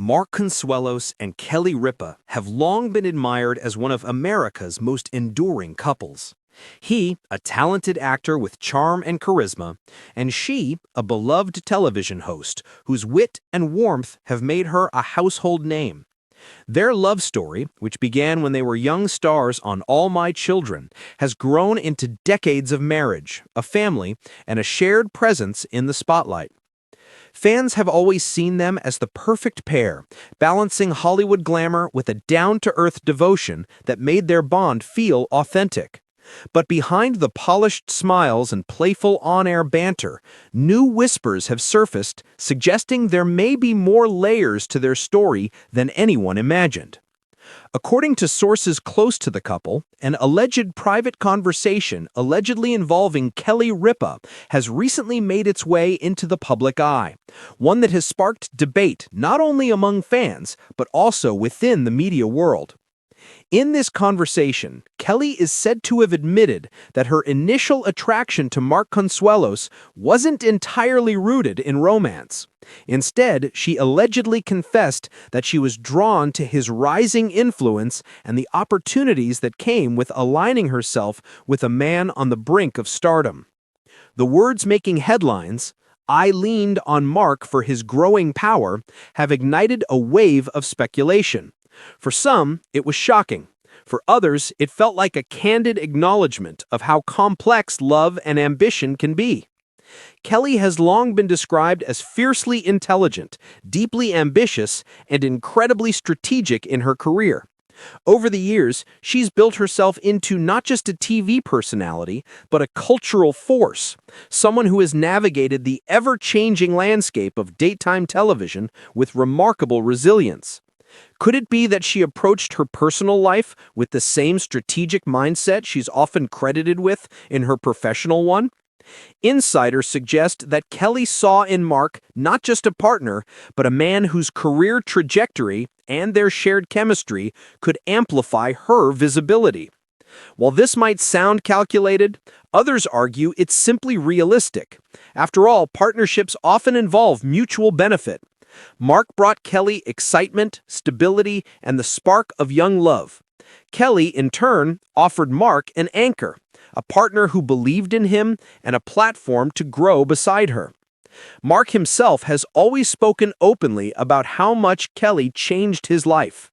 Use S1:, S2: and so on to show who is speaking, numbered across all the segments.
S1: Mark Consuelos and Kelly Ripa have long been admired as one of America's most enduring couples. He, a talented actor with charm and charisma, and she, a beloved television host whose wit and warmth have made her a household name. Their love story, which began when they were young stars on All My Children, has grown into decades of marriage, a family, and a shared presence in the spotlight. Fans have always seen them as the perfect pair, balancing Hollywood glamour with a down-to-earth devotion that made their bond feel authentic. But behind the polished smiles and playful on-air banter, new whispers have surfaced suggesting there may be more layers to their story than anyone imagined. According to sources close to the couple, an alleged private conversation allegedly involving Kelly Ripa has recently made its way into the public eye, one that has sparked debate not only among fans, but also within the media world. In this conversation, Kelly is said to have admitted that her initial attraction to Mark Consuelos wasn't entirely rooted in romance. Instead, she allegedly confessed that she was drawn to his rising influence and the opportunities that came with aligning herself with a man on the brink of stardom. The words making headlines, "I leaned on Mark for his growing power," have ignited a wave of speculation. For some, it was shocking. For others, it felt like a candid acknowledgement of how complex love and ambition can be. Kelly has long been described as fiercely intelligent, deeply ambitious, and incredibly strategic in her career. Over the years, she's built herself into not just a TV personality, but a cultural force, someone who has navigated the ever-changing landscape of daytime television with remarkable resilience. Could it be that she approached her personal life with the same strategic mindset she's often credited with in her professional one? Insiders suggest that Kelly saw in Mark not just a partner, but a man whose career trajectory and their shared chemistry could amplify her visibility. While this might sound calculated, others argue it's simply realistic. After all, partnerships often involve mutual benefit. Mark brought Kelly excitement, stability, and the spark of young love. Kelly, in turn, offered Mark an anchor, a partner who believed in him and a platform to grow beside her. Mark himself has always spoken openly about how much Kelly changed his life.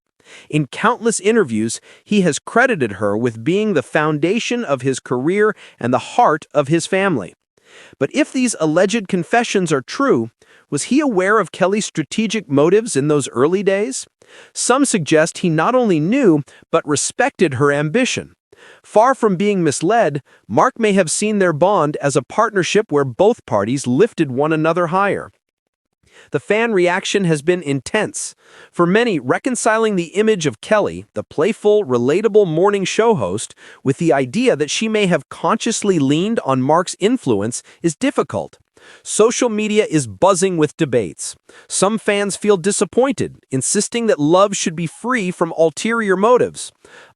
S1: In countless interviews, he has credited her with being the foundation of his career and the heart of his family. But if these alleged confessions are true, was he aware of Kelly's strategic motives in those early days? Some suggest he not only knew, but respected her ambition. Far from being misled, Mark may have seen their bond as a partnership where both parties lifted one another higher. The fan reaction has been intense. For many, reconciling the image of Kelly, the playful, relatable morning show host, with the idea that she may have consciously leaned on Mark's influence is difficult. Social media is buzzing with debates. Some fans feel disappointed, insisting that love should be free from ulterior motives.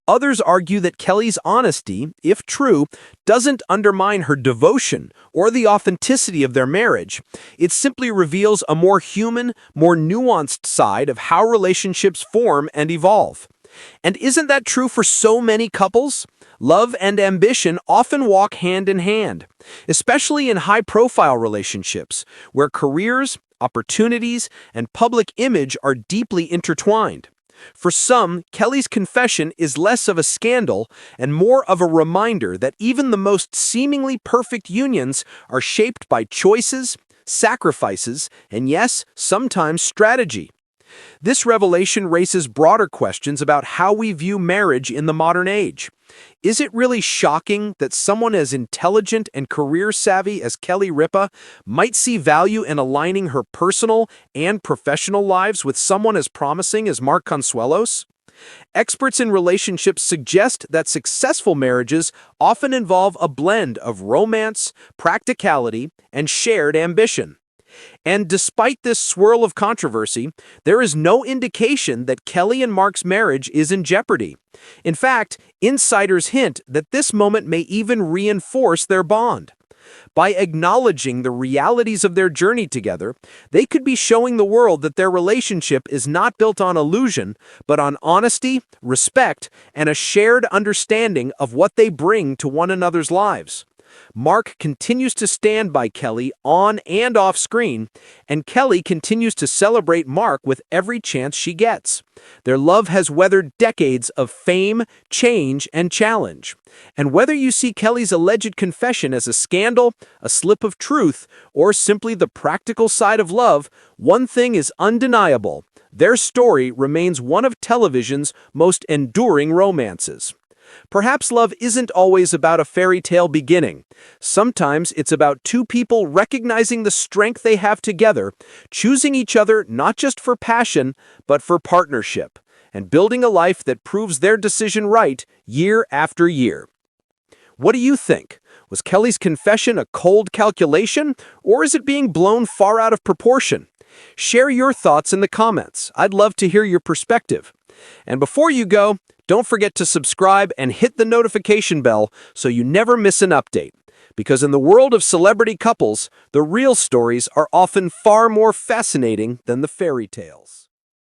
S1: Others argue that Kelly's honesty, if true, doesn't undermine her devotion or the authenticity of their marriage. It simply reveals a more human, more nuanced side of how relationships form and evolve. And isn't that true for so many couples? Love and ambition often walk hand in hand, especially in high-profile relationships, where careers, opportunities, and public image are deeply intertwined. For some, Kelly's confession is less of a scandal and more of a reminder that even the most seemingly perfect unions are shaped by choices, sacrifices, and yes, sometimes strategy. This revelation raises broader questions about how we view marriage in the modern age. Is it really shocking that someone as intelligent and career-savvy as Kelly Ripa might see value in aligning her personal and professional lives with someone as promising as Mark Consuelos? Experts in relationships suggest that successful marriages often involve a blend of romance, practicality, and shared ambition. And despite this swirl of controversy, there is no indication that Kelly and Mark's marriage is in jeopardy. In fact, insiders hint that this moment may even reinforce their bond. By acknowledging the realities of their journey together, they could be showing the world that their relationship is not built on illusion, but on honesty, respect, and a shared understanding of what they bring to one another's lives. Mark continues to stand by Kelly on and off screen, and Kelly continues to celebrate Mark with every chance she gets. Their love has weathered decades of fame, change, and challenge. And whether you see Kelly's alleged confession as a scandal, a slip of truth, or simply the practical side of love, one thing is undeniable: their story remains one of television's most enduring romances. Perhaps love isn't always about a fairy tale beginning. Sometimes it's about two people recognizing the strength they have together, choosing each other not just for passion, but for partnership, and building a life that proves their decision right year after year. What do you think? Was Kelly's confession a cold calculation, or is it being blown far out of proportion? Share your thoughts in the comments. I'd love to hear your perspective. And before you go, don't forget to subscribe and hit the notification bell so you never miss an update. Because in the world of celebrity couples, the real stories are often far more fascinating than the fairy tales.